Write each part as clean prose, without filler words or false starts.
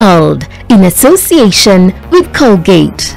World in association with Colgate.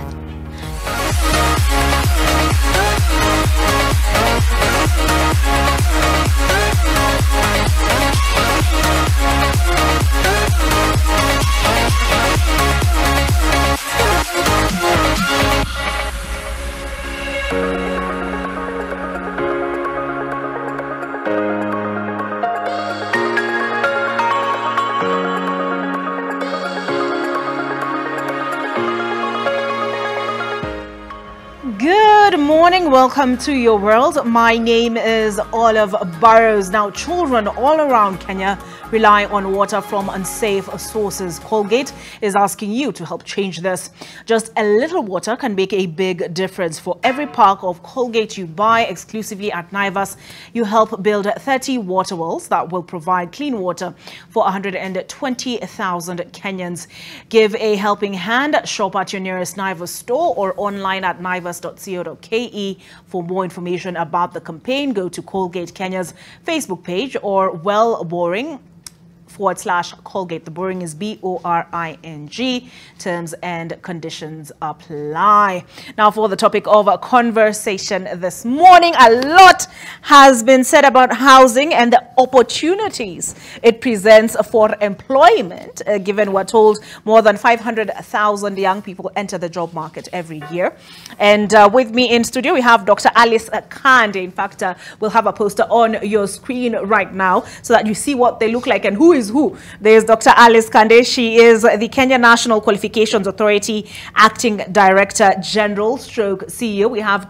Welcome to your world. My name is Olive Burrows. Now, children all around Kenya rely on water from unsafe sources. Colgate is asking you to help change this. Just a little water can make a big difference. For every pack of Colgate you buy exclusively at Naivas, you help build 30 water wells that will provide clean water for 120,000 Kenyans. Give a helping hand. Shop at your nearest Naivas store or online at naivas.co.ke. For more information about the campaign, go to Colgate Kenya's Facebook page or wellboring.com/Colgate. The boring is B-O-R-I-N-G. Terms and conditions apply. Now, for the topic of a conversation this morning, a lot has been said about housing and the opportunities it presents for employment, given we're told more than 500,000 young people enter the job market every year. And with me in studio, we have Dr. Alice Kande. In fact, we'll have a poster on your screen right now so that you see what they look like and who is who. There's Dr. Alice Kande. She is the Kenya National Qualifications Authority Acting Director General / CEO. We have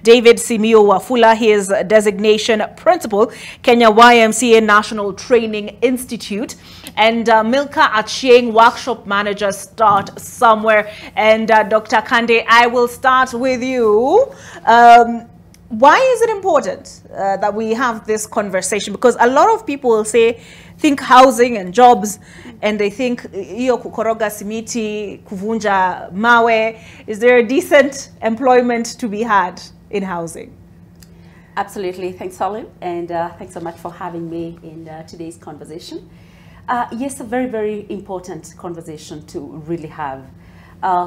David Simio Wafula. He is Designation Principal, Kenya YMCA National Training Institute. And Milka Achieng, Workshop Manager, Start Somewhere. And Dr. Kande, I will start with you. Why is it important that we have this conversation? Because a lot of people will think housing and jobs, and they think iyo kukoroga simiti, kuvunja mawe. Is there a decent employment to be had in housing? Absolutely. Thanks, Olive, and thanks so much for having me in today's conversation. Yes, a very, very important conversation to really have.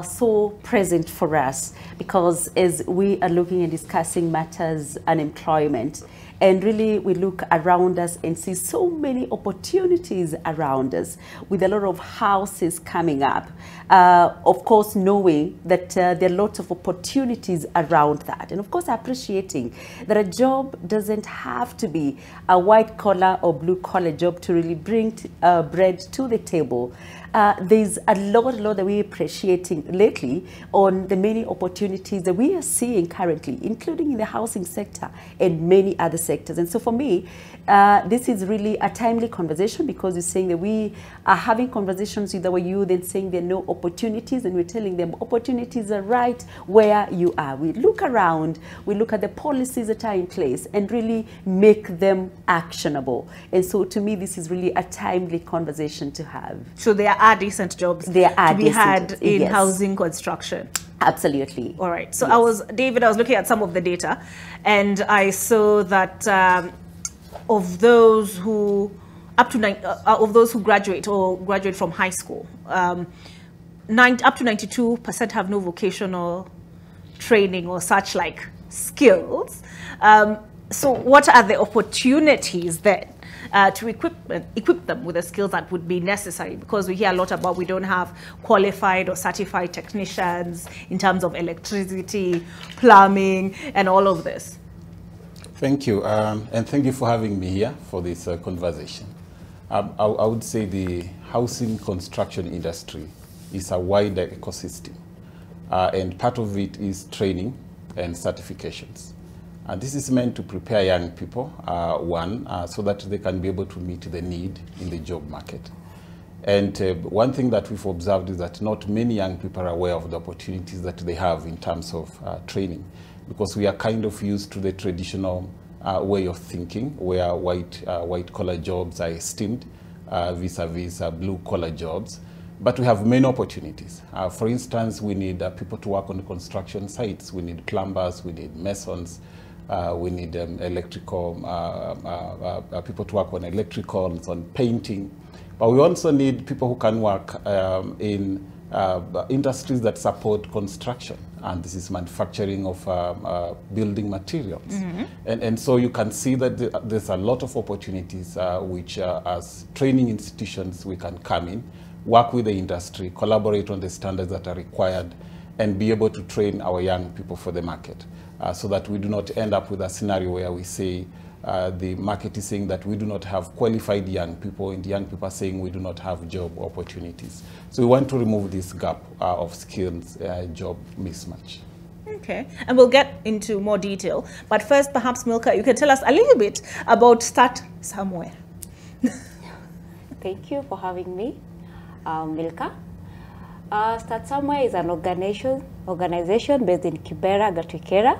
So present for us, because as we are looking and discussing matters unemployment, and really we look around us and see so many opportunities around us with a lot of houses coming up. Of course, knowing that there are lots of opportunities around that. And of course, appreciating that a job doesn't have to be a white collar or blue collar job to really bring bread to the table. There's a lot that we're appreciating lately on the many opportunities that we are seeing currently, including in the housing sector and many other sectors. And so for me, this is really a timely conversation, because you're saying that we are having conversations with our youth and saying there are no opportunities, and we're telling them opportunities are right where you are. We look around, we look at the policies that are in place and really make them actionable. And so to me, this is really a timely conversation to have. So there are decent jobs to be had in housing construction. Absolutely. All right. So yes. David, I was looking at some of the data, and I saw that of those who graduate from high school, up to 92% have no vocational training or such like skills. So what are the opportunities then to equip them with the skills that would be necessary? Because we hear a lot about we don't have qualified or certified technicians in terms of electricity, plumbing, and all of this. Thank you, and thank you for having me here for this conversation. I would say the housing construction industry is a wider ecosystem, and part of it is training and certifications. This is meant to prepare young people, so that they can be able to meet the need in the job market. And one thing that we've observed is that not many young people are aware of the opportunities that they have in terms of training, because we are kind of used to the traditional way of thinking, where white-collar jobs are esteemed vis-a-vis blue-collar jobs. But we have many opportunities. For instance, we need people to work on the construction sites. We need plumbers, we need masons, we need electrical people to work on electricals, on painting. But we also need people who can work in industries that support construction, and this is manufacturing of building materials. And so you can see that there's a lot of opportunities which as training institutions we can come in, work with the industry, collaborate on the standards that are required, and be able to train our young people for the market, so that we do not end up with a scenario where we say the market is saying that we do not have qualified young people, and young people are saying we do not have job opportunities. So we want to remove this gap of skills job mismatch. Okay, and we'll get into more detail. But first, perhaps, Milka, you can tell us a little bit about Start Somewhere. Thank you for having me, Milka. Start Somewhere is an organization based in Kibera, Gatwikera.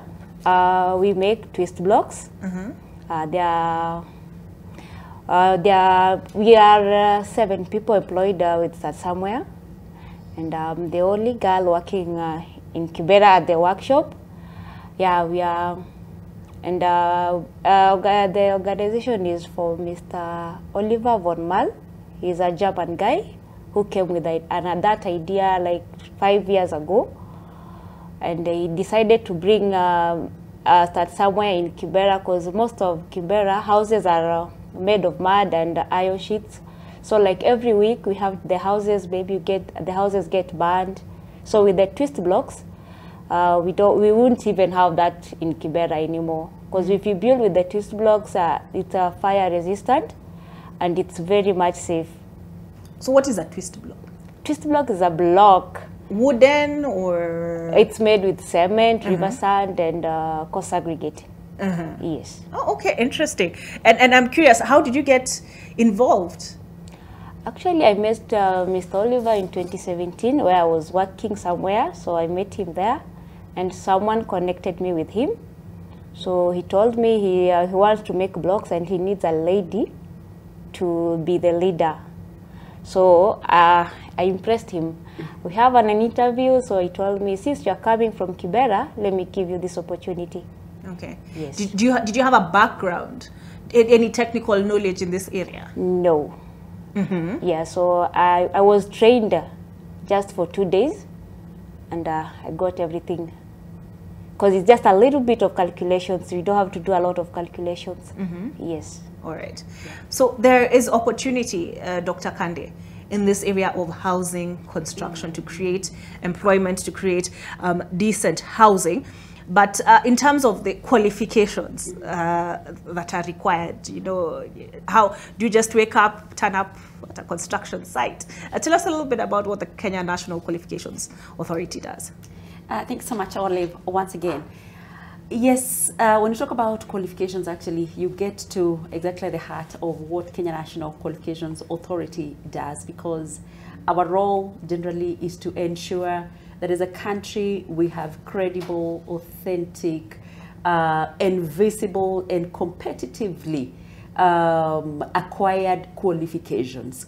We make twist blocks. We are 7 people employed with Start Somewhere, and I'm the only girl working in Kibera at the workshop. Yeah, we are, and the organization is for Mr. Oliver von Mal. He's a German guy who came with that idea like 5 years ago, and he decided to bring Start Somewhere in Kibera, because most of Kibera houses are made of mud and iron sheets. So like every week we have the houses, maybe the houses get burned. So with the twist blocks, we wouldn't even have that in Kibera anymore, because if you build with the twist blocks, it's fire resistant and it's very much safe. So what is a twist block? Twist block is a block. Wooden or? It's made with cement, river sand, and coarse aggregate. Yes. Oh, okay, interesting. And I'm curious, how did you get involved? Actually, I met Mr. Oliver in 2017, where I was working somewhere. So I met him there, and someone connected me with him. So he told me he wants to make blocks and he needs a lady to be the leader. So I impressed him. We have an interview, so he told me, since you're coming from Kibera, let me give you this opportunity. Okay. Yes. Did you have a background, any technical knowledge in this area? No. Yeah, so I was trained just for 2 days, and I got everything. Because it's just a little bit of calculations. You don't have to do a lot of calculations. Yes. All right. So there is opportunity, Dr. Kande, in this area of housing construction to create employment, to create decent housing. But in terms of the qualifications that are required, you know, how do you just wake up, turn up at a construction site? Tell us a little bit about what the Kenya National Qualifications Authority does. Thanks so much, Olive, once again. Yes, when you talk about qualifications, actually, you get to exactly the heart of what Kenya National Qualifications Authority does, because our role generally is to ensure that as a country we have credible, authentic, and visible and competitively acquired qualifications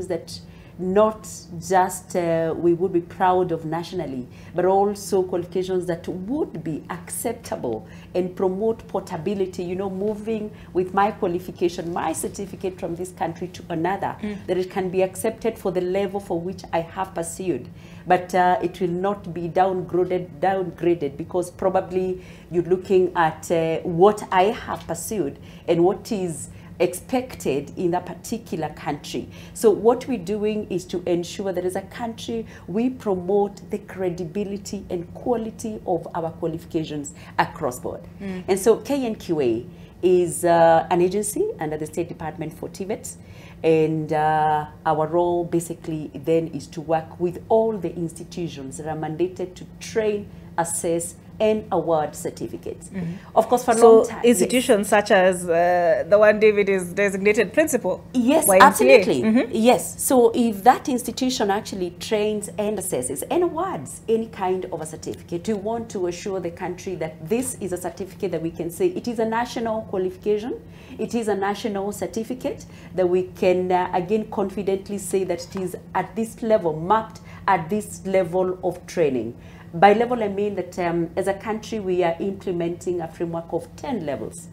that not just we would be proud of nationally, but also qualifications that would be acceptable and promote portability, you know, moving with my qualification, my certificate from this country to another, that it can be accepted for the level for which I have pursued. But it will not be downgraded, because probably you're looking at what I have pursued and what is expected in that particular country. So what we're doing is to ensure that as a country we promote the credibility and quality of our qualifications across board. And so KNQA is an agency under the State Department for TVETs, and our role basically then is to work with all the institutions that are mandated to train, assess, and award certificates. Of course, for a long time. Institutions such as the one David is designated principal. Yes, YMCA. absolutely. Yes. So if that institution actually trains and assesses and awards any kind of a certificate, we want to assure the country that this is a certificate that we can say it is a national qualification, it is a national certificate that we can again confidently say that it is at this level, mapped at this level of training. By level, I mean that as a country, we are implementing a framework of 10 levels.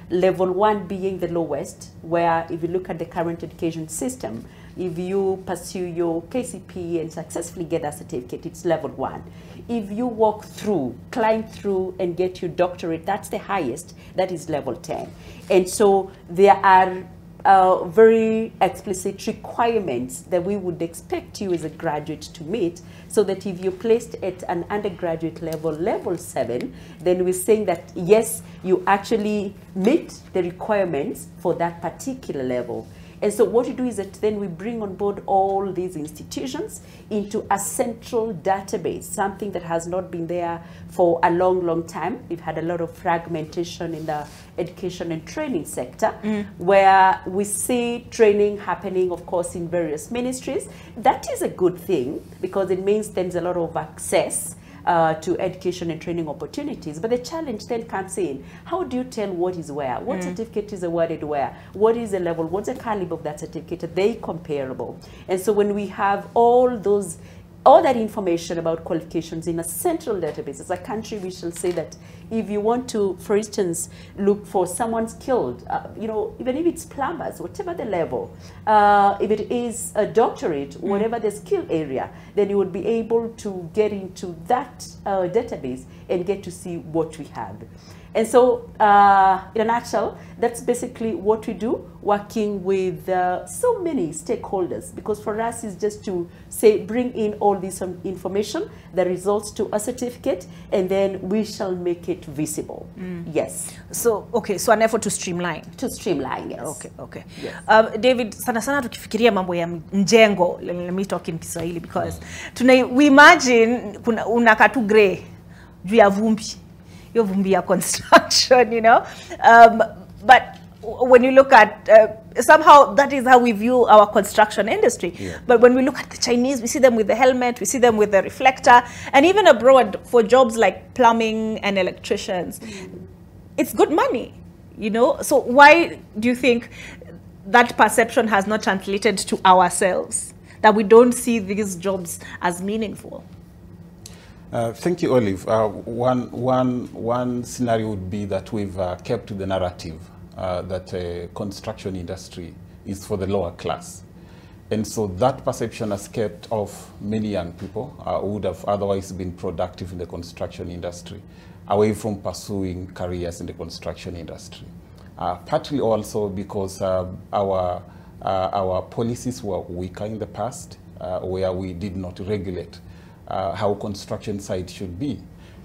Level 1 being the lowest, where if you look at the current education system, if you pursue your KCP and successfully get that certificate, it's level 1. If you walk through, climb through and get your doctorate, that's the highest, that is level 10. And so there are very explicit requirements that we would expect you as a graduate to meet, so that if you're placed at an undergraduate level, level 7, then we're saying that yes, you actually meet the requirements for that particular level. And so what we do is that then we bring on board all these institutions into a central database, something that has not been there for a long, long time. We've had a lot of fragmentation in the education and training sector, where we see training happening, of course, in various ministries. That is a good thing, because it means there's a lot of access to education and training opportunities. But the challenge then comes in, how do you tell what is where? What certificate is awarded where? What is the level? What's the caliber of that certificate? Are they comparable? And so when we have all that information about qualifications in a central database, as a country, we shall say that if you want to, for instance, look for someone skilled, you know, even if it's plumbers, whatever the level, if it is a doctorate, whatever the skill area, then you would be able to get into that database and get to see what we have. And so, in a nutshell, that's basically what we do, working with so many stakeholders, because for us it's just to say, bring in all this information that results to a certificate, and then we shall make it visible. Yes. So, okay, so an effort to streamline. To streamline, yes. Okay, okay. Yes. David, sana sana tukifikiria mambo ya mjengo, let me talk in Kiswahili, because we imagine unakaa tu grey juu ya vumbi. Your vumbi construction, you know. But when you look at, somehow that is how we view our construction industry. Yeah. But when we look at the Chinese, we see them with the helmet, we see them with the reflector, and even abroad for jobs like plumbing and electricians, it's good money, you know. So why do you think that perception has not translated to ourselves, that we don't see these jobs as meaningful? Thank you, Olive. One scenario would be that we've kept the narrative that the construction industry is for the lower class. And so that perception has kept off many young people who would have otherwise been productive in the construction industry away from pursuing careers in the construction industry. Partly also because our policies were weaker in the past, where we did not regulate how construction site should be.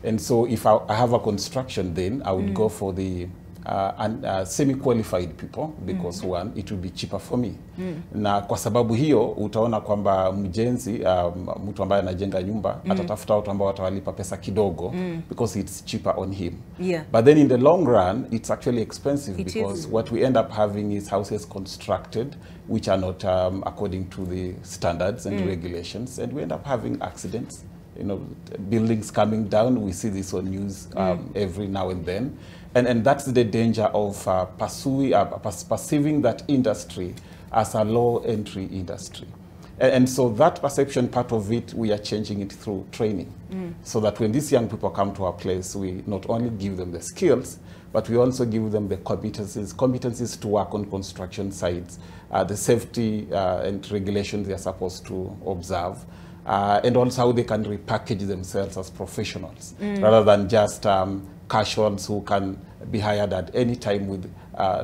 And so if I have a construction, then I would go for the semi-qualified people, because one, it would be cheaper for me. Na kwa sababu hiyo utaona kwamba mjenzi, mtu ambaye anajenga nyumba, atatafuta watu ambao watawalipa pesa kidogo, because it's cheaper on him. Yeah. But then in the long run, it's actually expensive, because what we end up having is houses constructed which are not according to the standards and regulations, and we end up having accidents. You know, buildings coming down. We see this on news every now and then. And that's the danger of perceiving that industry as a low-entry industry. And so that perception, part of it, we are changing it through training. So that when these young people come to our place, we not only give them the skills, but we also give them the competencies to work on construction sites, the safety and regulations they are supposed to observe, and also how they can repackage themselves as professionals, rather than just casuals who can be hired at any time with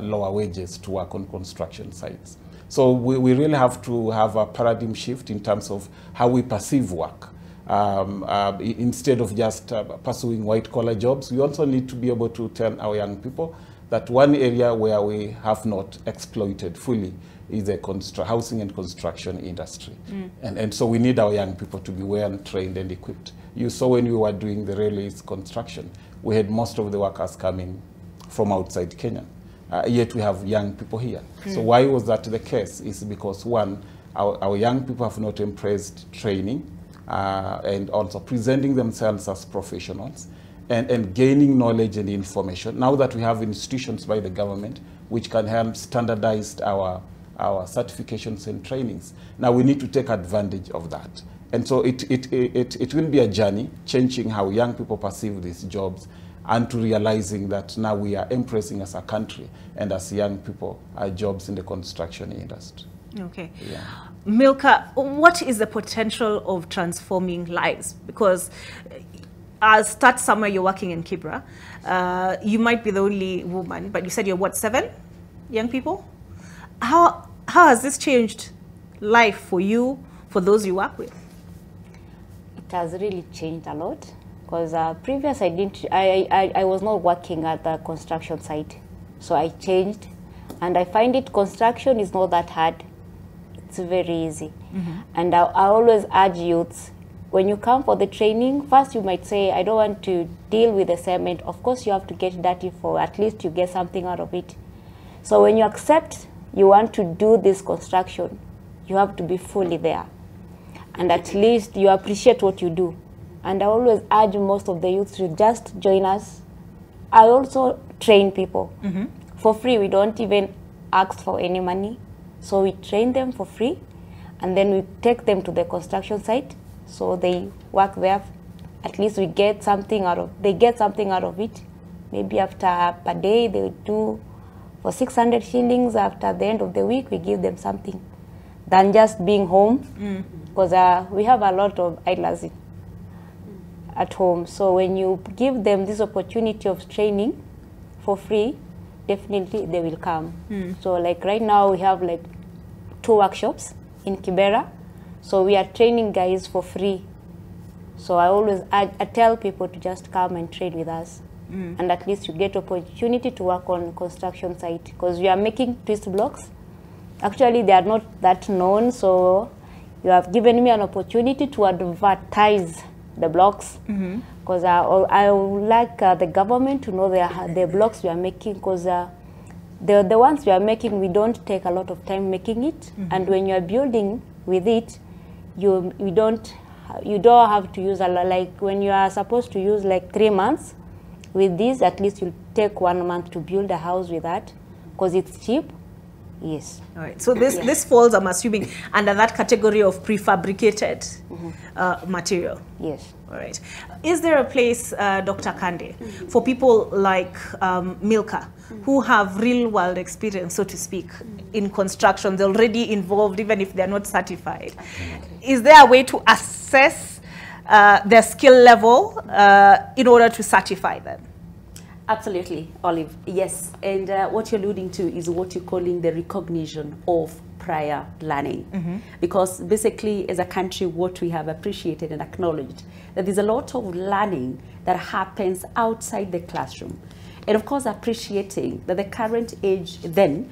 lower wages to work on construction sites. So we really have to have a paradigm shift in terms of how we perceive work. Instead of just pursuing white-collar jobs, we also need to be able to tell our young people that one area where we have not exploited fully is the housing and construction industry. And so we need our young people to be well trained and equipped. You saw when we were doing the railways construction, we had most of the workers coming from outside Kenya. Yet we have young people here. So why was that the case? Is because one, our young people have not embraced training and also presenting themselves as professionals and gaining knowledge and information. Now that we have institutions by the government which can help standardize our certifications and trainings, now we need to take advantage of that. And so it will be a journey, changing how young people perceive these jobs, and to realizing that now we are embracing as a country and as young people our jobs in the construction industry. Okay. Yeah. Milka, what is the potential of transforming lives? Because I'll start somewhere. You're working in Kibra. You might be the only woman, but you said you're what, 7 young people? How has this changed life for you, for those you work with? It has really changed a lot, because previous I was not working at the construction site, so I changed, and I find construction is not that hard. It's very easy. And I always urge youths, when you come for the training, first you might say, I don't want to deal with the cement. Of course you have to get dirty, for at least you get something out of it. So when you accept you want to do this construction, you have to be fully there, and at least you appreciate what you do. And I always urge most of the youth to just join us. I also train people for free. We don't even ask for any money. So we train them for free, and then we take them to the construction site. So they work there. At least we get something out of, they get something out of it. Maybe after per day they do for 600 shillings. After the end of the week, we give them something than just being home, because we have a lot of idlers at home. So when you give them this opportunity of training for free, definitely they will come. So like right now we have like 2 workshops in Kibera. So we are training guys for free. So I tell people to just come and train with us. And at least you get opportunity to work on construction site, because we are making twist blocks. Actually, they are not that known, so you have given me an opportunity to advertise the blocks, because I would like the government to know the blocks we are making, because the ones we are making, we don't take a lot of time making it, and when you are building with it, you don't have to use a lot. Like when you are supposed to use like 3 months, with this at least you'll take 1 month to build a house with that, because it's cheap. Yes. All right. So this falls, I'm assuming, under that category of prefabricated material. Yes. All right. Is there a place, Dr. Kande, for people like Milka, who have real-world experience, so to speak, in construction? They're already involved, even if they're not certified. Is there a way to assess their skill level in order to certify them? Absolutely, Olive. Yes, and what you're alluding to is what you're calling the recognition of prior learning. Because basically, as a country, what we have appreciated and acknowledged, that there's a lot of learning that happens outside the classroom. And of course, appreciating that the current age then,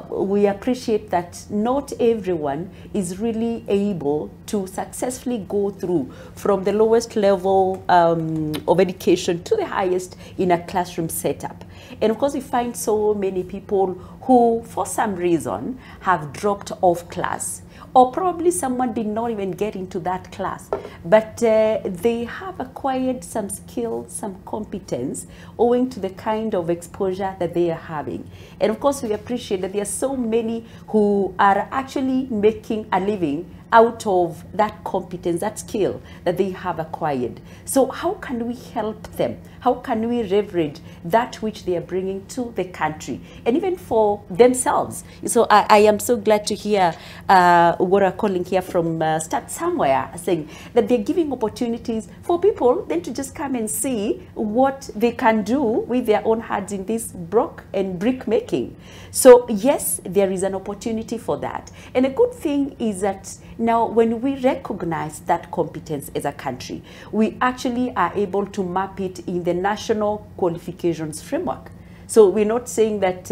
we appreciate that not everyone is really able to successfully go through from the lowest level of education to the highest in a classroom setup. And of course, we find so many people who, for some reason, have dropped off class. Or probably someone did not even get into that class, but they have acquired some skill, some competence, owing to the kind of exposure that they are having. And of course, we appreciate that there are so many who are actually making a living out of that competence, that skill that they have acquired. So how can we help them? How can we leverage that which they are bringing to the country and even for themselves? So I am so glad to hear what I'm calling here from Start Somewhere, saying that they're giving opportunities for people then to just come and see what they can do with their own hands in this block and brick making. So yes, there is an opportunity for that. And a good thing is that now when we recognize that competence as a country, we actually are able to map it in the national qualifications framework. So we're not saying that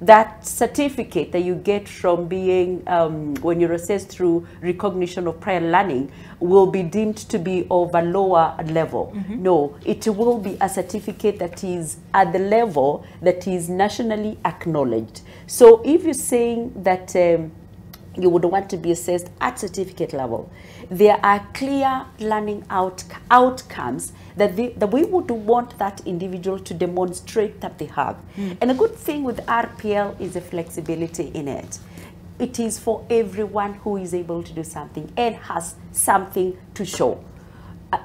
that certificate that you get from being, when you're assessed through recognition of prior learning, will be deemed to be of a lower level. No, it will be a certificate that is at the level that is nationally acknowledged. So if you're saying that you would want to be assessed at certificate level, there are clear learning outcomes that we would want that individual to demonstrate that they have. And a good thing with RPL is the flexibility in it. It is for everyone who is able to do something and has something to show.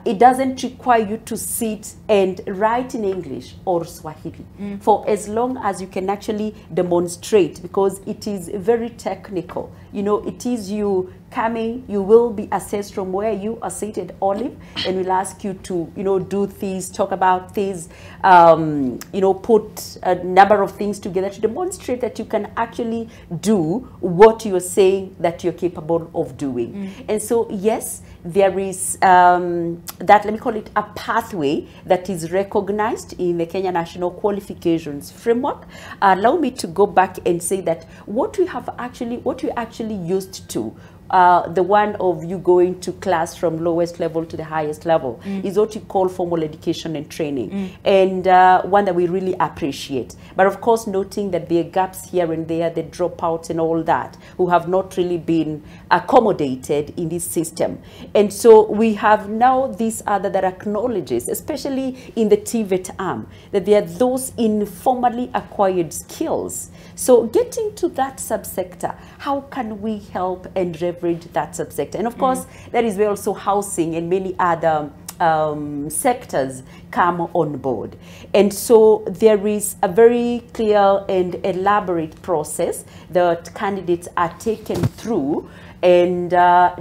it doesn't require you to sit and write in English or Swahili for as long as you can actually demonstrate, because it is very technical. You know, it is you coming, you will be assessed from where you are seated, Olive, and we'll ask you to, you know, do things, talk about things, you know, put a number of things together to demonstrate that you can actually do what you're saying that you're capable of doing. And so, yes, there is that, let me call it a pathway that is recognized in the Kenya National Qualifications Framework. Allow me to go back and say that what we actually used to, the one of you going to class from lowest level to the highest level, is what you call formal education and training, and one that we really appreciate. But of course, noting that there are gaps here and there, the dropouts and all that, who have not really been accommodated in this system. And so we have now this other that acknowledges, especially in the TVET arm, that there are those informally acquired skills. So getting to that subsector, how can we help and leverage that subsector? And of course, that is where also housing and many other sectors come on board. And so there is a very clear and elaborate process that candidates are taken through. And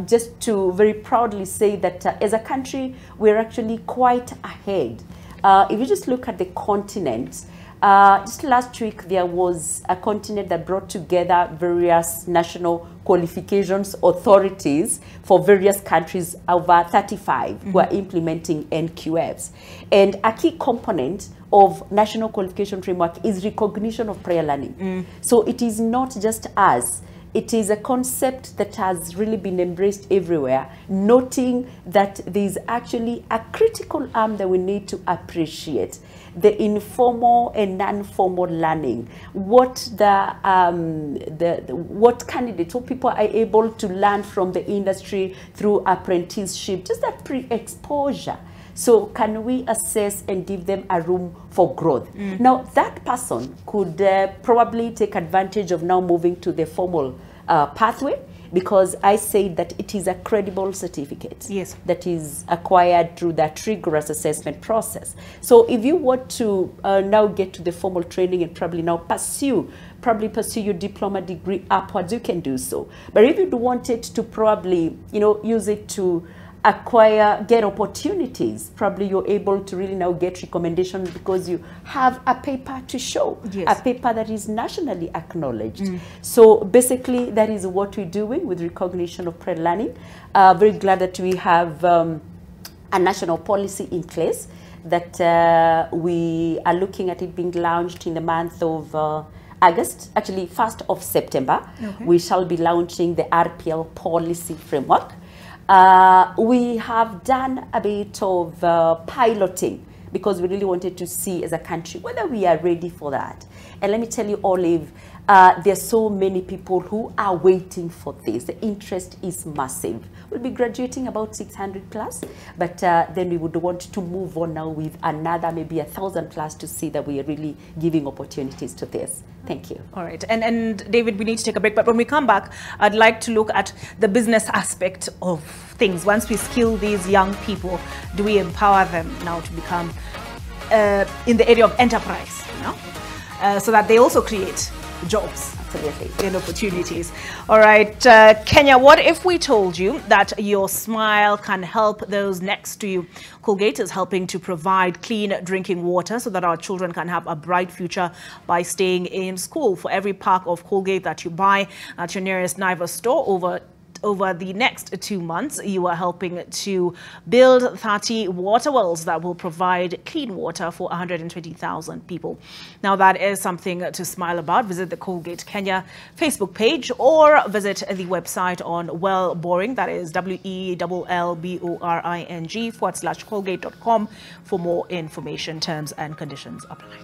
just to very proudly say that as a country, we're actually quite ahead. If you just look at the continent, just last week, there was a continent that brought together various national qualifications authorities for various countries, over 35 who are implementing NQFs. And a key component of national qualification framework is recognition of prior learning. So it is not just us. It is a concept that has really been embraced everywhere, noting that there's actually a critical arm that we need to appreciate: the informal and non-formal learning. What what candidates, what people are able to learn from the industry through apprenticeship, just that pre-exposure. So can we assess and give them a room for growth? Now, that person could probably take advantage of now moving to the formal pathway, because I say that it is a credible certificate that is acquired through that rigorous assessment process. So if you want to now get to the formal training and probably now pursue your diploma degree upwards, you can do so. But if you wanted to probably, you know, use it to get opportunities, probably you're able to really now get recommendations because you have a paper to show, a paper that is nationally acknowledged. So basically, that is what we're doing with recognition of prior learning. Very glad that we have a national policy in place that we are looking at it being launched in the month of August, actually 1st of September. We shall be launching the RPL policy framework. We have done a bit of piloting because we really wanted to see as a country whether we are ready for that. And let me tell you, Olive, there's so many people who are waiting for this. The interest is massive. We'll be graduating about 600 plus, but then we would want to move on now with another maybe 1,000 plus to see that we are really giving opportunities to this. Thank you. All right. And David, we need to take a break, but when we come back, I'd like to look at the business aspect of things. Once we skill these young people, do we empower them now to become in the area of enterprise, you know, so that they also create jobs and opportunities. All right, Kenya, what if we told you that your smile can help those next to you? Colgate is helping to provide clean drinking water so that our children can have a bright future by staying in school. For every pack of Colgate that you buy at your nearest Naivas store over the next 2 months, you are helping to build 30 water wells that will provide clean water for 120,000 people. Now, that is something to smile about. Visit the Colgate Kenya Facebook page or visit the website on Wellboring, that is WELLBORING/Colgate.com for more information. Terms and conditions apply.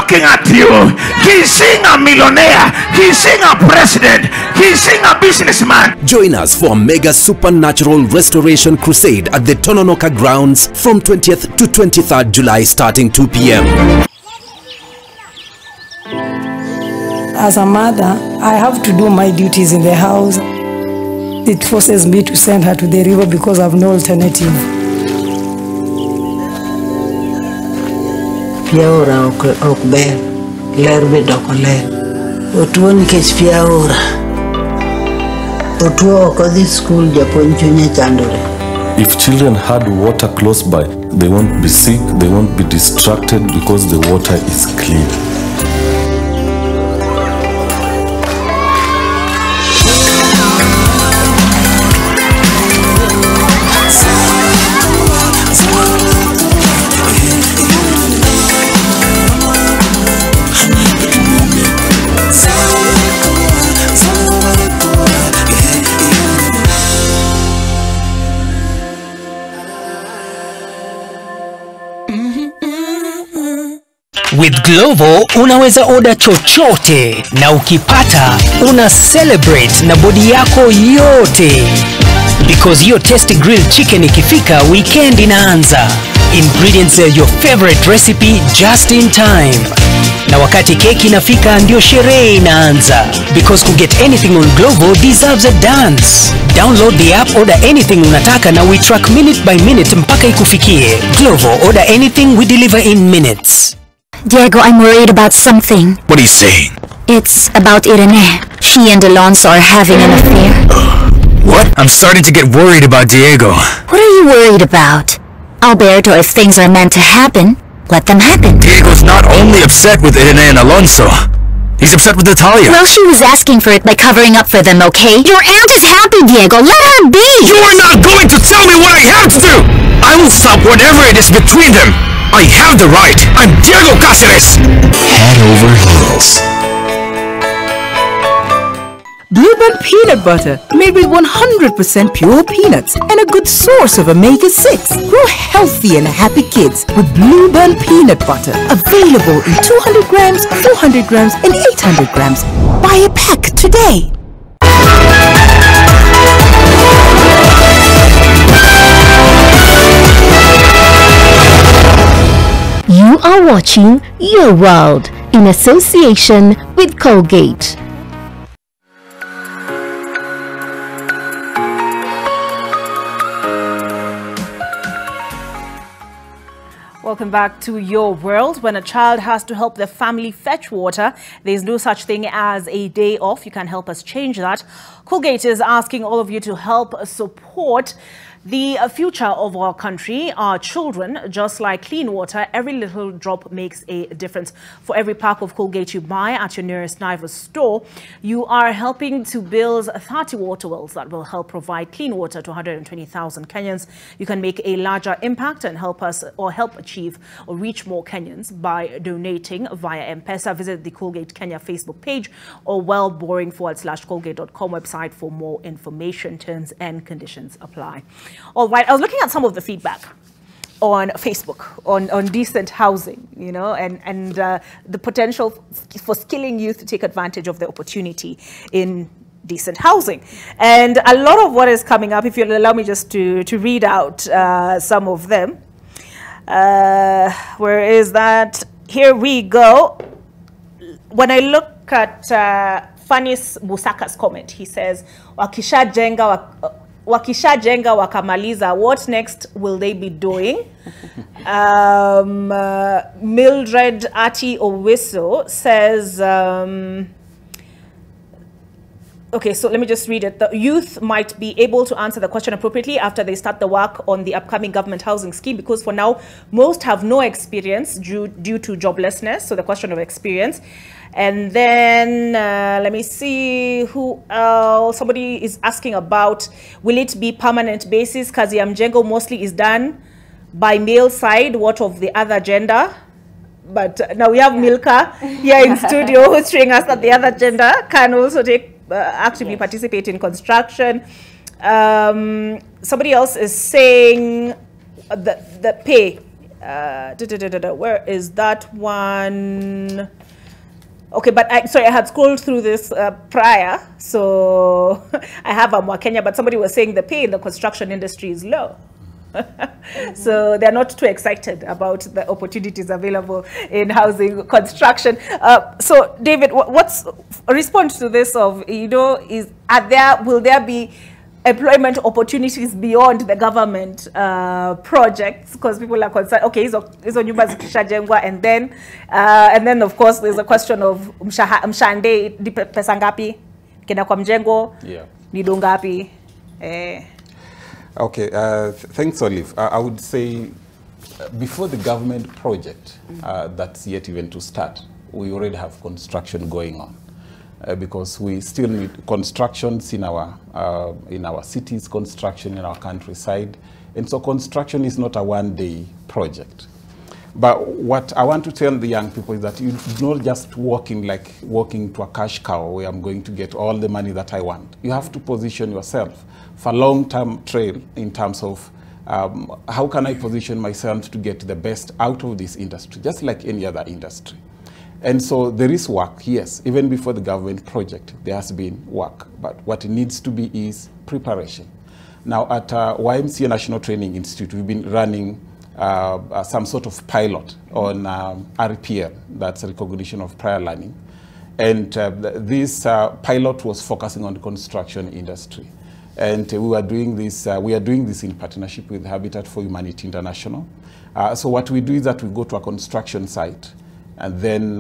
looking at you. He's seeing a millionaire. He's seeing a president. He's seeing a businessman. Join us for a mega supernatural restoration crusade at the Tononoka grounds from 20th to 23rd July starting 2 p.m. As a mother, I have to do my duties in the house. It forces me to send her to the river because I have no alternative. Piaora okber, ler bedoko ler. Otuo nikech piaora. Otuo okodhi school japuonj chunye chandore. If children had water close by, they won't be sick, they won't be distracted because the water is clean. With Glovo unaweza order chochote na ukipata una celebrate na body yako yote. Because your tasty grilled chicken ikifika, weekend inaanza. Ingredients are your favorite recipe just in time. Na wakati keki inafika ndio sherehe inaanza. Because to get anything on Glovo deserves a dance. Download the app, order anything unataka na we track minute by minute mpaka ikufikie. Glovo, order anything, we deliver in minutes. Diego, I'm worried about something. What are you saying? It's about Irene. She and Alonso are having an affair. What? I'm starting to get worried about Diego. What are you worried about? Alberto, if things are meant to happen, let them happen. Diego's not only upset with Irene and Alonso. He's upset with Natalia. Well, she was asking for it by covering up for them, okay? Your aunt is happy, Diego. Let her be! You are not going to tell me what I have to do! I will stop whatever it is between them. I have the right. I'm Diego Cáceres. Head over heels. Blueband peanut butter, made with 100% pure peanuts and a good source of omega-6. Grow healthy and happy kids with Blueband peanut butter. Available in 200 grams, 400 grams, and 800 grams. Buy a pack today. You are watching Your World in association with Colgate. Welcome back to Your World. When a child has to help their family fetch water, there's no such thing as a day off. You can help us change that. Colgate is asking all of you to help support the future of our country, our children. Just like clean water, every little drop makes a difference. For every pack of Colgate you buy at your nearest Naivas store, you are helping to build 30 water wells that will help provide clean water to 120,000 Kenyans. You can make a larger impact and help us or help achieve or reach more Kenyans by donating via M-Pesa. Visit the Colgate Kenya Facebook page or wellboring.colgate.com website for more information. Terms and conditions apply. All right, I was looking at some of the feedback on Facebook on decent housing, you know, and the potential for skilling youth to take advantage of the opportunity in decent housing. And a lot of what is coming up, if you'll allow me just to read out some of them. Where is that? Here we go. When I look at Fanis Busaka's comment, he says, Wakishajenga wakamaliza, what next will they be doing? Mildred Ati Owiso says, okay, so let me just read it. The youth might be able to answer the question appropriately after they start the work on the upcoming government housing scheme, because for now, most have no experience due to joblessness. So the question of experience. And then let me see who else. Somebody is asking about, will it be permanent basis? Kazi mjengo mostly is done by male side. What of the other gender? But now we have Milka here in studio who's showing us that the other gender can also take actively participate in construction. Somebody else is saying the pay. Where is that one? Okay, but I had scrolled through this prior, so I have Kenya, but somebody was saying the pay in the construction industry is low. So they're not too excited about the opportunities available in housing construction. So David, what's a response to this of, will there be employment opportunities beyond the government projects? Because people are concerned, okay, hizo nyumba zikishajengwa, and then of course there's a question of mshande pesa ngapi kenda kwa mjengo, ni dongapi. Okay, thanks, Olive. I would say before the government project that's yet even to start, we already have construction going on. Because we still need constructions in our cities, construction in our countryside. And so construction is not a one-day project. But what I want to tell the young people is that you're not just walking to a cash cow where I'm going to get all the money that I want. You have to position yourself for a long-term trail in terms of how can I position myself to get the best out of this industry, just like any other industry. And so there is work, yes. Even before the government project, there has been work. But what it needs to be is preparation. Now, at YMCA National Training Institute, we've been running some sort of pilot on RPL, that's recognition of prior learning. And this pilot was focusing on the construction industry. And we are doing this in partnership with Habitat for Humanity International. So what we do is that we go to a construction site and then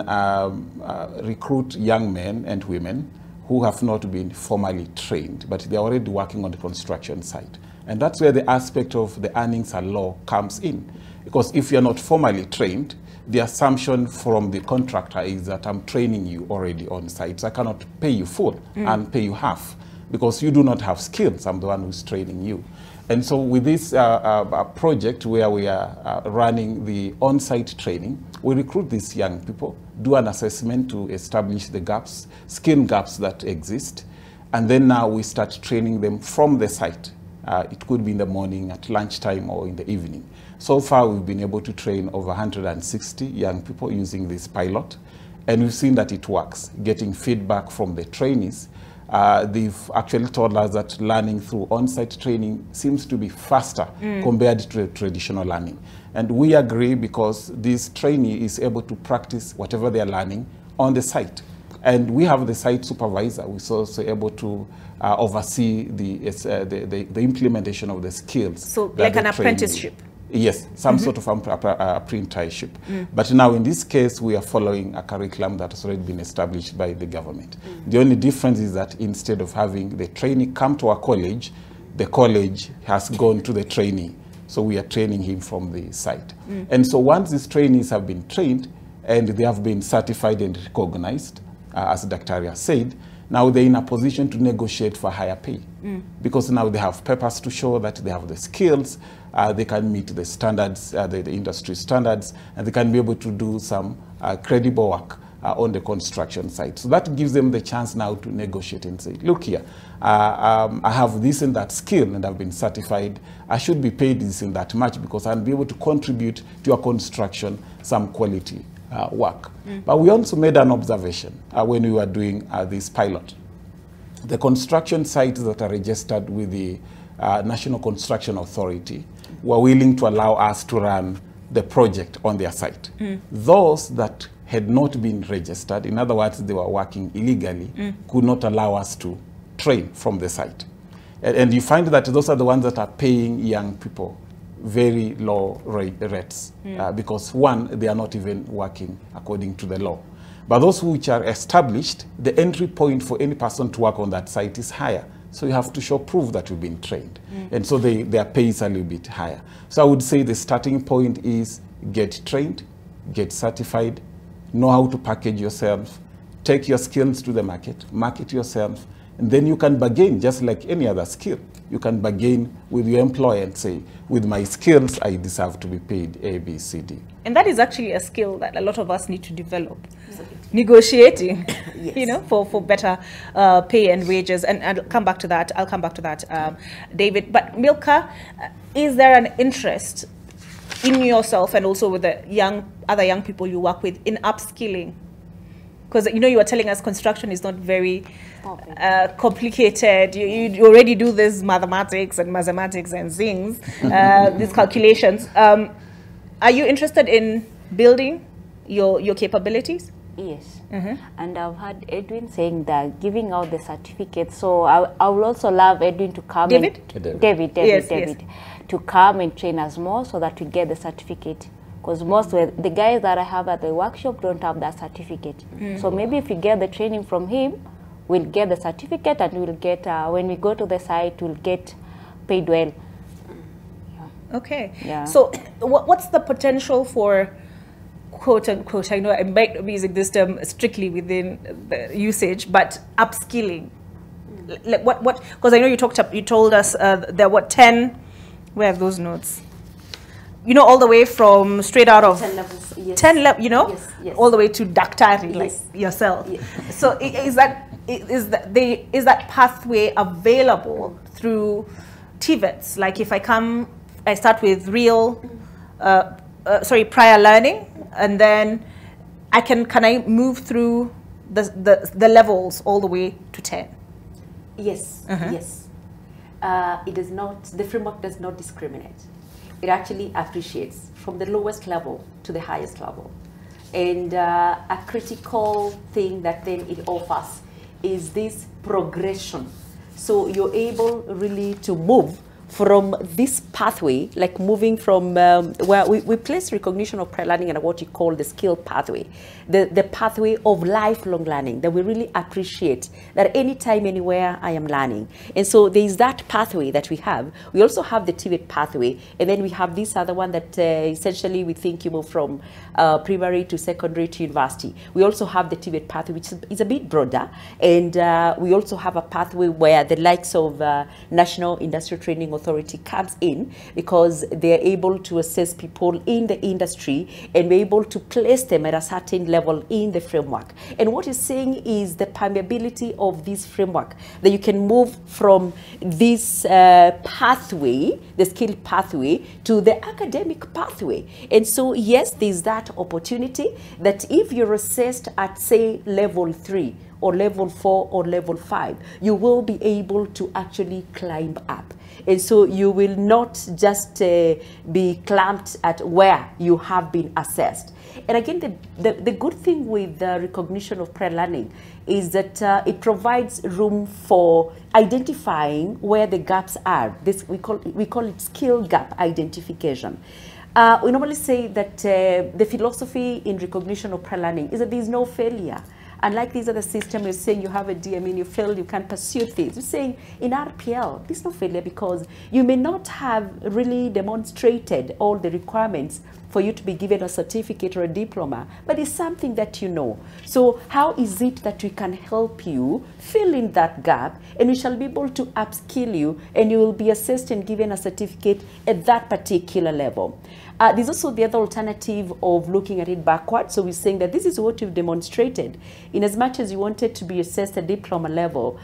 recruit young men and women who have not been formally trained, but they're already working on the construction site. And that's where the aspect of the earnings are low comes in. Because if you're not formally trained, the assumption from the contractor is that I'm training you already on site. So I cannot pay you full and pay you half because you do not have skills. I'm the one who's training you. And so with this project where we are running the on-site training, we recruit these young people, do an assessment to establish the gaps, skill gaps that exist, and then now we start training them from the site. It could be in the morning, at lunchtime, or in the evening. So far, we've been able to train over 160 young people using this pilot, and we've seen that it works, getting feedback from the trainees. They've actually told us that learning through on-site training seems to be faster compared to traditional learning. And we agree because this trainee is able to practice whatever they're learning on the site. And we have the site supervisor who is also able to oversee the implementation of the skills. So like an apprenticeship? Yes, some sort of apprenticeship. But now in this case, we are following a curriculum that has already been established by the government. The only difference is that instead of having the trainee come to our college, the college has gone to the trainee. So we are training him from the site. And so once these trainees have been trained and they have been certified and recognized, as Dr. Arya said, now they're in a position to negotiate for higher pay. Because now they have papers to show that they have the skills, they can meet the standards, the industry standards, and they can be able to do some credible work on the construction site. So that gives them the chance now to negotiate and say, look here, I have this and that skill and I've been certified. I should be paid this and that much because I'll be able to contribute to your construction some quality work. But we also made an observation when we were doing this pilot. The construction sites that are registered with the National Construction Authority were willing to allow us to run the project on their site. Those that had not been registered, in other words, they were working illegally, could not allow us to train from the site. And you find that those are the ones that are paying young people very low rates because one, they are not even working according to the law. But those which are established, the entry point for any person to work on that site is higher. So you have to show proof that you've been trained. And so their pay is a little bit higher. So I would say the starting point is get trained, get certified, know how to package yourself, take your skills to the market yourself, and then you can bargain just like any other skill. You can bargain with your employer and say, with my skills, I deserve to be paid A, B, C, D. And that is actually a skill that a lot of us need to develop. Negotiating, you know, for better pay and wages. And I'll come back to that. David. But Milka, is there an interest in yourself and also with the other young people you work with in upskilling? Because you were telling us construction is not very complicated. You already do this mathematics and things, these calculations. Are you interested in building your capabilities? Yes. And I've heard Edwin saying that giving out the certificate. So I would also love Edwin to come. David, yes. To come and train us more so that we get the certificate. Because most of the guys that I have at the workshop don't have that certificate. So maybe if we get the training from him, we'll get the certificate and we'll get, when we go to the site, we'll get paid well. Okay. Yeah. So what's the potential for, quote unquote, I know I might be using this term strictly within the usage, but upskilling? Like what, because I know you told us there were 10, where are those notes? All the way from straight out of 10 levels, yes. 10 levels, Yes. all the way to daktari, like Yes. yourself. Yes. So is that pathway available through TVETs? Like if I start with prior learning, and then can I move through the levels all the way to 10? Yes, yes. It does not. The framework does not discriminate. It actually appreciates from the lowest level to the highest level. And a critical thing that then it offers is this progression. So you're able really to move from this pathway, like moving from where we place recognition of prior learning and what you call the skill pathway, the pathway of lifelong learning that we really appreciate that anytime, anywhere I am learning. And so there is that pathway that we have. We also have the TVET pathway, and then we have this other one that essentially we think you move from primary to secondary to university. We also have the TVET pathway, which is a bit broader, and we also have a pathway where the likes of National Industrial Training Authority comes in, because they're able to assess people in the industry and be able to place them at a certain level in the framework. And what it's saying is the permeability of this framework, that you can move from this pathway, the skill pathway, to the academic pathway. And so yes, there's that opportunity that if you're assessed at, say, level 3 or level 4 or level 5, you will be able to actually climb up. And so you will not just be clamped at where you have been assessed. And again, the good thing with the recognition of prior learning is that it provides room for identifying where the gaps are. This we call it skill gap identification. We normally say that the philosophy in recognition of prior learning is that there is no failure. Unlike these other systems, you're saying you have a DME, you fail, you can't pursue things. You're saying in RPL, there's no failure because you may not have really demonstrated all the requirements for you to be given a certificate or a diploma, but it's something that you know. So how is it that we can help you fill in that gap, and we shall be able to upskill you, and you will be assessed and given a certificate at that particular level. There's also the other alternative of looking at it backwards. So we're saying that this is what you've demonstrated. In as much as you wanted to be assessed at diploma level,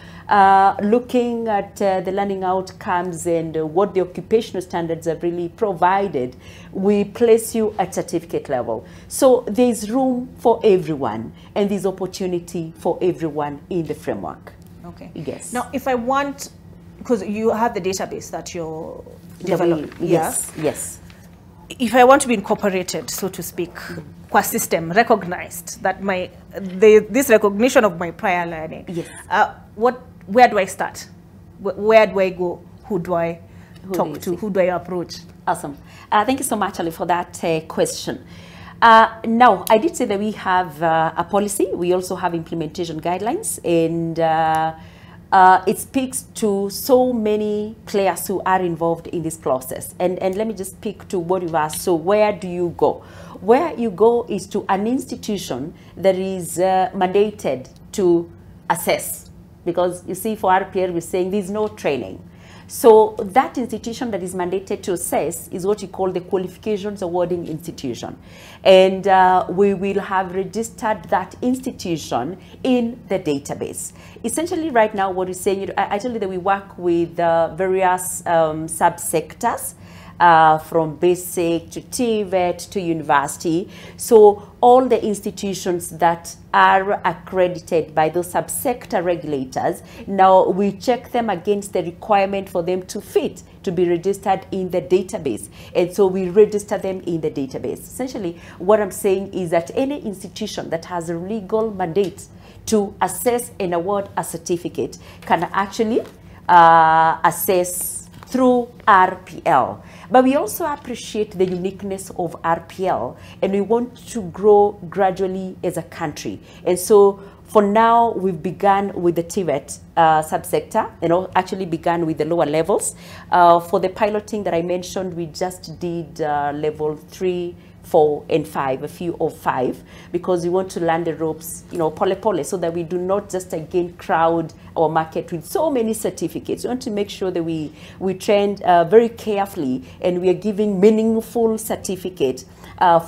looking at the learning outcomes and what the occupational standards have really provided, we place you at certificate level. So there's room for everyone, and there's opportunity for everyone in the framework. Okay. Yes. Now, if I want, because you have the database that you're developing. Yes, yes. If I want to be incorporated, so to speak, qua system, recognized that this recognition of my prior learning, yes. Where do I start? Where do I go? Who do I talk to? Who do I approach? Awesome. Thank you so much, Ali, for that question. Now, I did say that we have a policy. We also have implementation guidelines, and it speaks to so many players who are involved in this process. And let me just speak to what you've asked. So where do you go? Where you go is to an institution that is mandated to assess. Because you see, for RPL, we're saying there's no training. So that institution that is mandated to assess is what you call the qualifications awarding institution. And we will have registered that institution in the database. Essentially right now what we're saying, I tell you that we work with various subsectors. from basic to TVET to university. So all the institutions that are accredited by those subsector regulators, now we check them against the requirement for them to fit, to be registered in the database. And so we register them in the database. Essentially, what I'm saying is that any institution that has a legal mandate to assess and award a certificate can actually assess through RPL. But we also appreciate the uniqueness of RPL, and we want to grow gradually as a country. And so for now, we've begun with the TVET subsector, and actually began with the lower levels. For the piloting that I mentioned, we just did level 3, 4, and 5, a few of 5, because we want to learn the ropes, pole, so that we do not just again crowd our market with so many certificates. We want to make sure that we trend very carefully, and we are giving meaningful certificates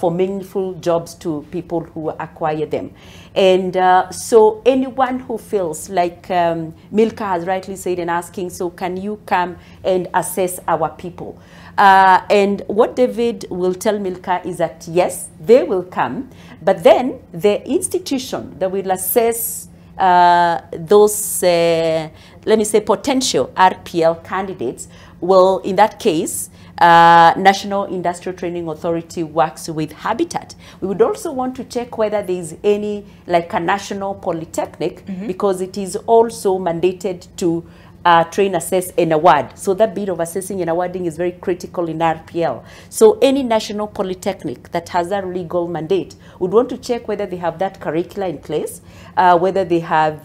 for meaningful jobs to people who acquire them. And so anyone who feels like Milka has rightly said and asking, so can you come and assess our people? And what David will tell Milka is that yes, they will come, but then the institution that will assess those, let me say, potential RPL candidates will, in that case, National Industrial Training Authority works with Habitat. We would also want to check whether there is any, like a national polytechnic, because it is also mandated to train, assess, and award. So that bit of assessing and awarding is very critical in RPL. So any national polytechnic that has a legal mandate would want to check whether they have that curricula in place, whether they have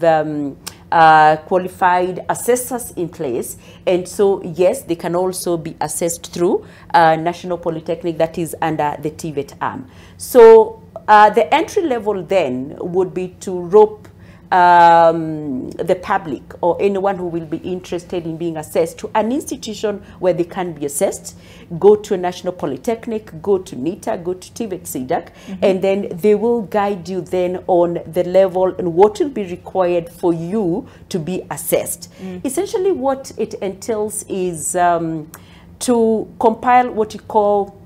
qualified assessors in place. And so, yes, they can also be assessed through National Polytechnic that is under the TVET arm. So the entry level then would be to rope the public or anyone who will be interested in being assessed to an institution where they can be assessed. Go to a national polytechnic, go to NITA, go to TVET CEDAC, and then they will guide you then on the level and what will be required for you to be assessed. Essentially what it entails is to compile what you call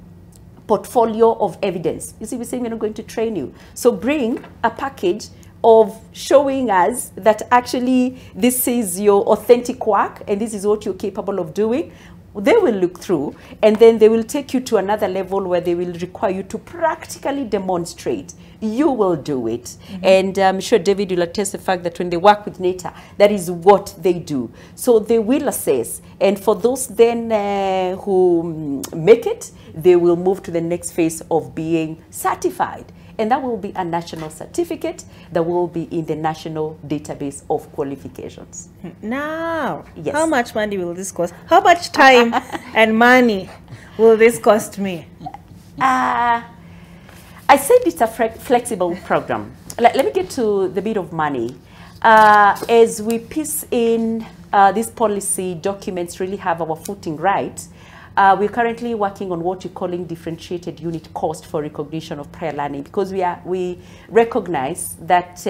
portfolio of evidence. You see, we're saying we're not going to train you. So bring a package of showing us that actually this is your authentic work and this is what you're capable of doing. They will look through, and then they will take you to another level where they will require you to practically demonstrate. You will do it. And I'm sure David will attest the fact that when they work with NITA, that is what they do. So they will assess. And for those then who make it, they will move to the next phase of being certified. And that will be a national certificate that will be in the national database of qualifications. Now, yes. How much money will this cost? How much time and money will this cost me? I said it's a flexible program. Let me get to the bit of money. As we piece in these policy documents really have our footing right, we're currently working on what we're calling differentiated unit cost for recognition of prior learning, because we recognize that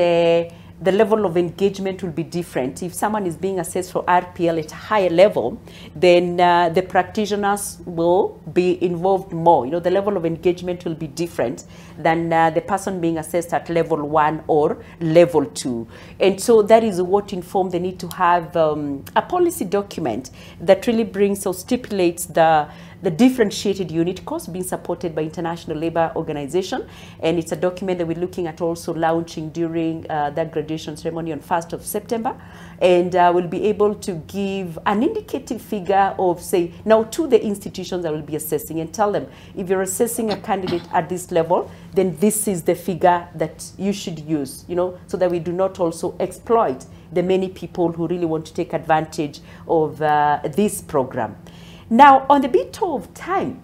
the level of engagement will be different. If someone is being assessed for RPL at a higher level, then the practitioners will be involved more. The level of engagement will be different than the person being assessed at level 1 or level 2. And so that is what informed the need to have a policy document that really brings or stipulates the differentiated unit cost being supported by International Labour Organization. And it's a document that we're looking at also launching during that graduation ceremony on 1st of September. And we'll be able to give an indicative figure of, say, now to the institutions that will be assessing, and tell them, if you're assessing a candidate at this level, then this is the figure that you should use, so that we do not also exploit the many people who really want to take advantage of this program. Now, on the bit of time,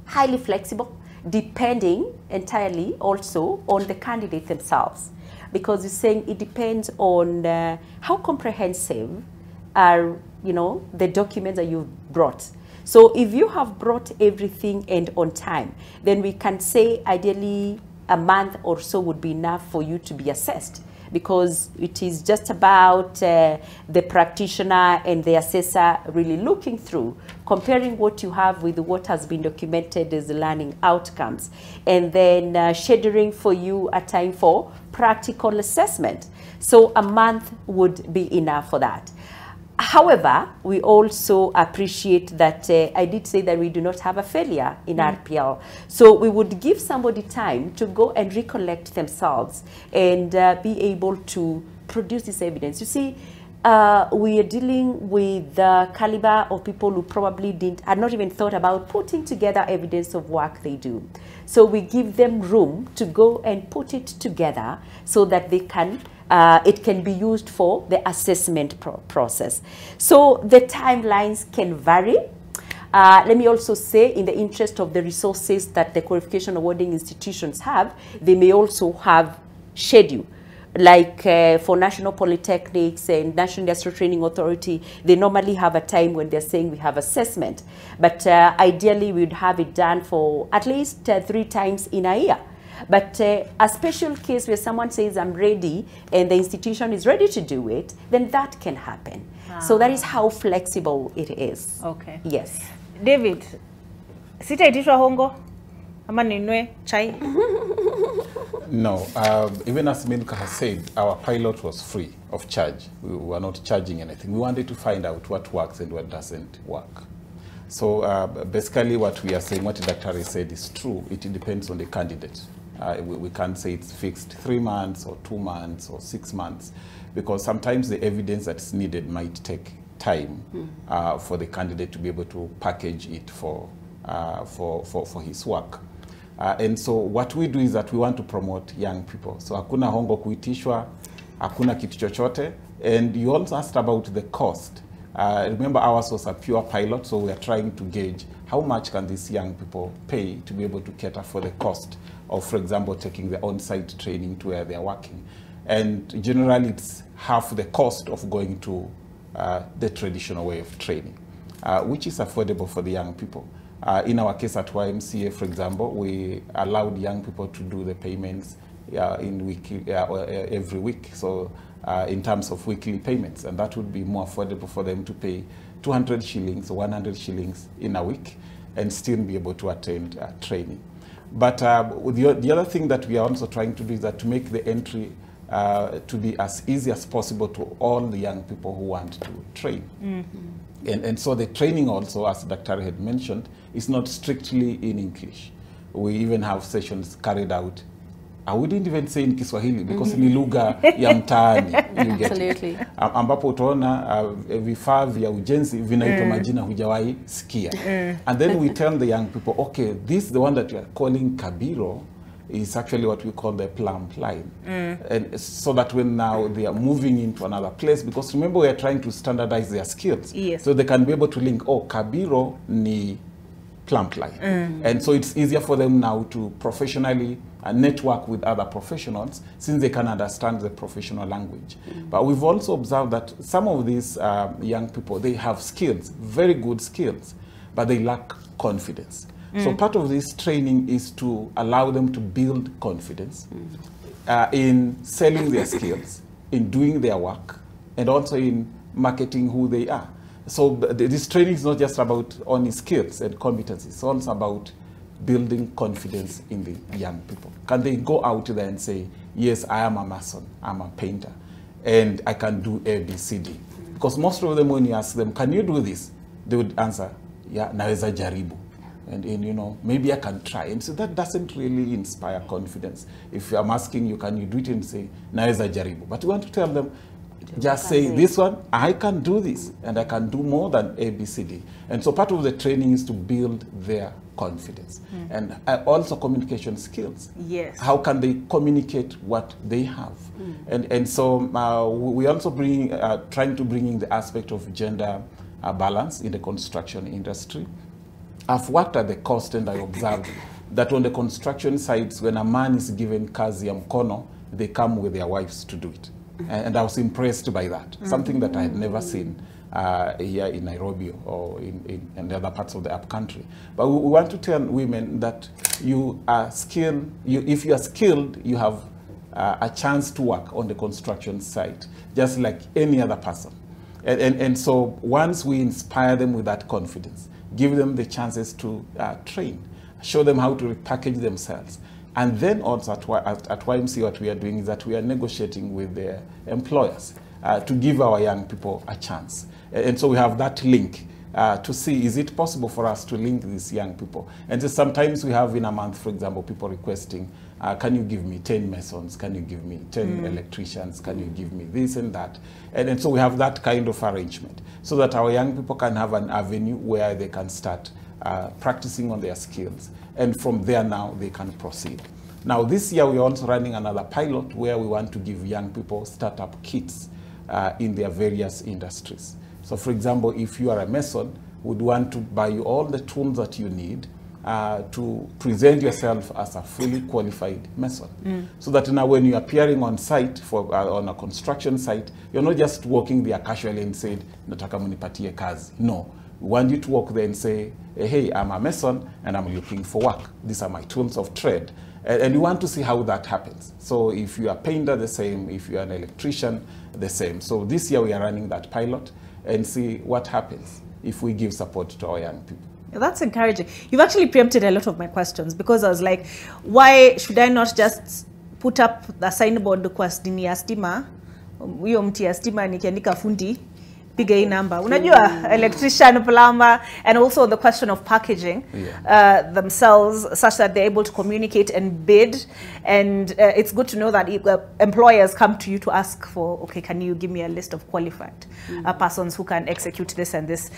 highly flexible, depending entirely also on the candidate themselves, because you're saying it depends on how comprehensive are, the documents that you've brought. So if you have brought everything and on time, then we can say ideally a month or so would be enough for you to be assessed. because it is just about the practitioner and the assessor really looking through, comparing what you have with what has been documented as the learning outcomes, and then scheduling for you a time for practical assessment. So a month would be enough for that. However, we also appreciate that I did say that we do not have a failure in RPL. So we would give somebody time to go and recollect themselves and be able to produce this evidence. You see, we are dealing with the caliber of people who probably had not even thought about putting together evidence of work they do. So we give them room to go and put it together so that they can it can be used for the assessment process. So the timelines can vary. Let me also say, in the interest of the resources that the qualification awarding institutions have, they may also have schedule. Like for national polytechnics and National Industrial Training Authority, they normally have a time when they're saying we have assessment. But ideally, we would have it done for at least 3 times in a year. But a special case where someone says, I'm ready, and the institution is ready to do it, then that can happen. So that is how flexible it is. Okay. Yes. David, sitaitishwa hongo? Ama ninwe chai? No. Even as Milka has said, our pilot was free of charge. We were not charging anything. We wanted to find out what works and what doesn't work. So basically what we are saying, what the doctor said is true. It depends on the candidate. We can't say it's fixed 3 months or 2 months or 6 months, because sometimes the evidence that's needed might take time for the candidate to be able to package it for his work. And so what we do is that we want to promote young people. So hakuna hongo kuitishwa, hakuna kitu chochote. And you also asked about the cost. Remember, ours was a pure pilot, so we are trying to gauge how much can these young people pay to be able to cater for the cost of, for example, taking the on-site training to where they're working. And generally, it's half the cost of going to the traditional way of training, which is affordable for the young people. In our case at YMCA, for example, we allowed young people to do the payments every week. So in terms of weekly payments, and that would be more affordable for them to pay 200 shillings or 100 shillings in a week and still be able to attend training. But the other thing that we are also trying to do is that to make the entry to be as easy as possible to all the young people who want to train. And so the training also, as Dr. had mentioned, is not strictly in English. We even have sessions carried out. I wouldn't even say in Kiswahili because ni lugha ya mtaani. Absolutely. Ambapo utaona vifaa vya ujenzi vinaitwa majina hujawahi sikia. And then we tell the young people, okay, this, the one that you are calling Kabiro, is actually what we call the plumb line. And so that when now they are moving into another place, because remember we are trying to standardize their skills. Yes. So they can be able to link, oh, Kabiro ni plumb line. And so it's easier for them now to professionally network with other professionals since they can understand the professional language. But we've also observed that some of these young people, they have skills, very good skills, but they lack confidence. So part of this training is to allow them to build confidence in selling their skills, in doing their work, and also in marketing who they are. So this training is not just about only skills and competencies, it's also about building confidence in the young people. Can they go out there and say, yes, I am a mason, I'm a painter, and I can do A, B, C, D? Because most of them, when you ask them, can you do this? They would answer, yeah, naweza jaribu. And you know, maybe I can try. And so that doesn't really inspire confidence. If I'm asking you, can you do it, and say, naweza jaribu. But you want to tell them, just say, this one, I can do this, and I can do more than A, B, C, D. And so part of the training is to build their confidence. And also communication skills. Yes. How can they communicate what they have? And so we also trying to bring in the aspect of gender balance in the construction industry. I've worked at the coast and I observed that on the construction sites, when a man is given kazi ya mkono, they come with their wives to do it. And I was impressed by that, something that I had never seen here in Nairobi or in the other parts of the upcountry. But we want to tell women that you are skilled, if you are skilled, you have a chance to work on the construction site, just like any other person. And so once we inspire them with that confidence, give them the chances to train, show them how to repackage themselves. And then also at YMC, what we are doing is that we are negotiating with their employers to give our young people a chance. And so we have that link to see, is it possible for us to link these young people? And so sometimes we have in a month, for example, people requesting, can you give me 10 masons? Can you give me 10 electricians? Can you give me this and that? And so we have that kind of arrangement so that our young people can have an avenue where they can start practicing on their skills. And from there now, they can proceed. Now, this year, we're also running another pilot where we want to give young people startup kits in their various industries. So, for example, if you are a mason, we'd want to buy you all the tools that you need to present yourself as a fully qualified mason. So that now when you're appearing on site, on a construction site, you're not just walking there casually and saying, nataka munipatie kazi. No. We want you to walk there and say, hey, I'm a mason and I'm looking for work. These are my tools of trade. And you want to see how that happens. So if you are a painter, the same. If you are an electrician, the same. So this year we are running that pilot and see what happens if we give support to our young people. That's encouraging. You've actually preempted a lot of my questions because I was like, why should I not just put up the signboard kwa dini ya stima, huyo mti ya stima nikiandika fundi, piga hii number. Unajua, electrician, plumber, and also the question of packaging themselves such that they're able to communicate and bid. And it's good to know that employers come to you to ask for, okay, can you give me a list of qualified persons who can execute this and this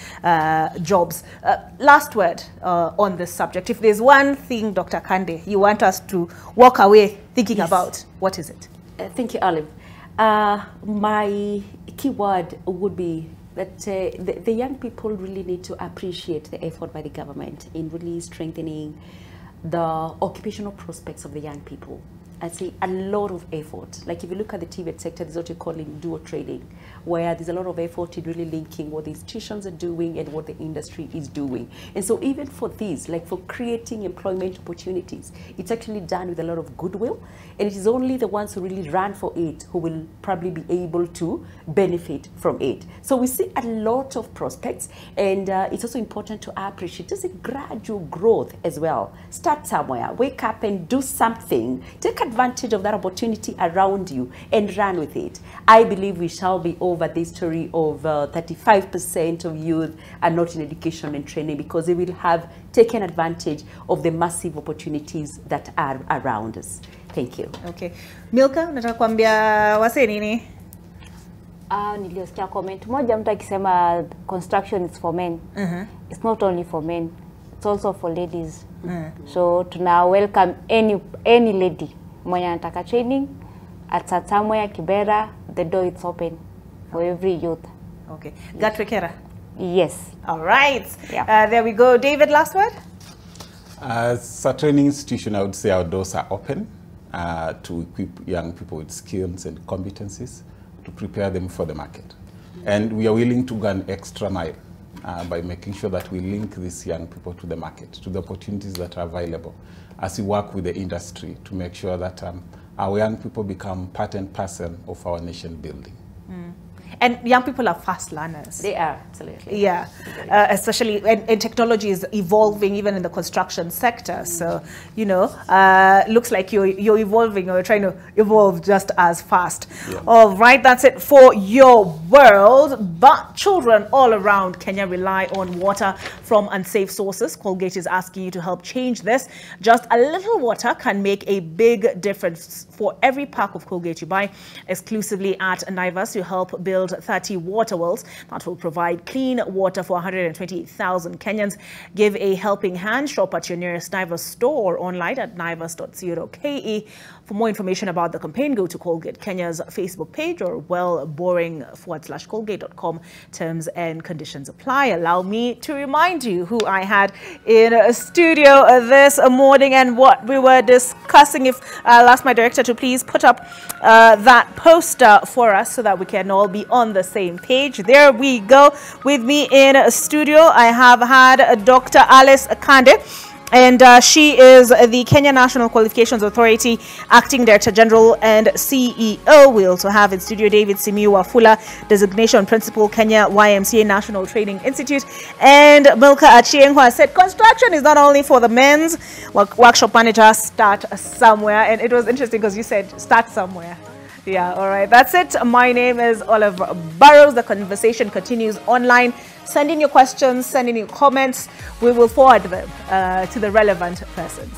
jobs. Last word on this subject. If there's one thing, Dr. Kande, you want us to walk away thinking about, what is it? Thank you, Olive. My key word would be that the young people really need to appreciate the effort by the government in really strengthening the occupational prospects of the young people. I see a lot of effort. Like if you look at the TVET sector, there's what you're calling dual trading, where there's a lot of effort in really linking what the institutions are doing and what the industry is doing. And so even for these, like for creating employment opportunities, it's actually done with a lot of goodwill. And it is only the ones who really run for it who will probably be able to benefit from it. So we see a lot of prospects, and it's also important to appreciate just a gradual growth as well. Start somewhere, wake up and do something. Take advantage of that opportunity around you and run with it. I believe we shall be over this story of 35% of youth are not in education and training because they will have taken advantage of the massive opportunities that are around us. Thank you. Okay. Milka, nataka kuambia wase nini? Niliosikia comment moja mtu akisema construction is for men. It's not only for men, it's also for ladies. So tuna welcome any lady mwenye anataka training at somewhere Kibera, the door is open for every youth. Okay. Gatwekera? Yes. All right. Yeah. There we go. David, last word? As a training institution, I would say our doors are open to equip young people with skills and competencies to prepare them for the market. And we are willing to go an extra mile by making sure that we link these young people to the market, to the opportunities that are available as we work with the industry to make sure that our young people become part and parcel of our nation building. And young people are fast learners. They are, absolutely. Yeah, especially, and technology is evolving even in the construction sector. So, you know, looks like you're evolving or you're trying to evolve just as fast. Yeah. All right, that's it for your world. But children all around Kenya rely on water from unsafe sources. Colgate is asking you to help change this. Just a little water can make a big difference. For every pack of Colgate you buy exclusively at Naivas, you help build 30 water wells that will provide clean water for 120,000 Kenyans. Give a helping hand. Shop at your nearest Naivas store or online at naivas.co.ke. For more information about the campaign, go to Colgate Kenya's Facebook page or wellboring/colgate.com. Terms and conditions apply. Allow me to remind you who I had in a studio this morning and what we were discussing. If I'll ask my director to please put up that poster for us so that we can all be on the same page. There we go. With me in a studio, I have had Dr. Alice Kande. And she is the Kenya National Qualifications Authority Acting Director General and CEO. We also have in studio David Simiyu Wafula, Designation Principal, Kenya YMCA National Training Institute, and Milka Achieng, who has said construction is not only for the men's. Workshop manager, start somewhere. And it was interesting because you said start somewhere. Yeah, all right, that's it. My name is Olive Burrows. The conversation continues online. Send in your questions, send in your comments. We will forward them to the relevant persons.